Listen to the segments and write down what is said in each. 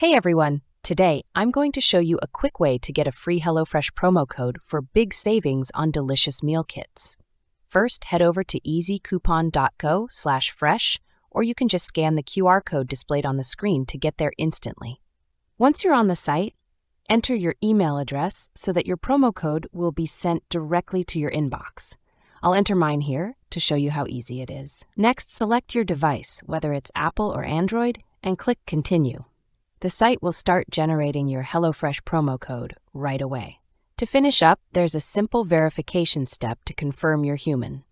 Hey everyone! Today, I'm going to show you a quick way to get a free HelloFresh promo code for big savings on delicious meal kits. First, head over to easycoupon.co/fresh, or you can just scan the QR code displayed on the screen to get there instantly. Once you're on the site, enter your email address so that your promo code will be sent directly to your inbox. I'll enter mine here to show you how easy it is. Next, select your device, whether it's Apple or Android, and click Continue. The site will start generating your HelloFresh promo code right away. To finish up, there's a simple verification step to confirm you're human.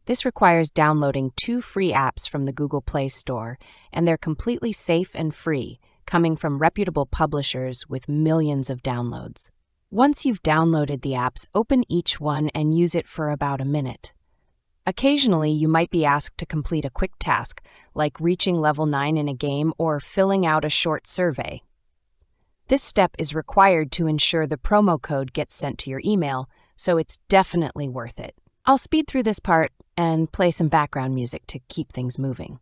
This requires downloading 2 free apps from the Google Play Store, and they're completely safe and free, coming from reputable publishers with millions of downloads. Once you've downloaded the apps, open each one and use it for about a minute. Occasionally, you might be asked to complete a quick task, like reaching level 9 in a game or filling out a short survey. This step is required to ensure the promo code gets sent to your email, so it's definitely worth it. I'll speed through this part and play some background music to keep things moving.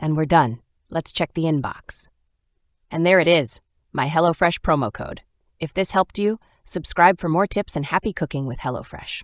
And we're done. Let's check the inbox. And there it is, my HelloFresh promo code. If this helped you, subscribe for more tips and happy cooking with HelloFresh.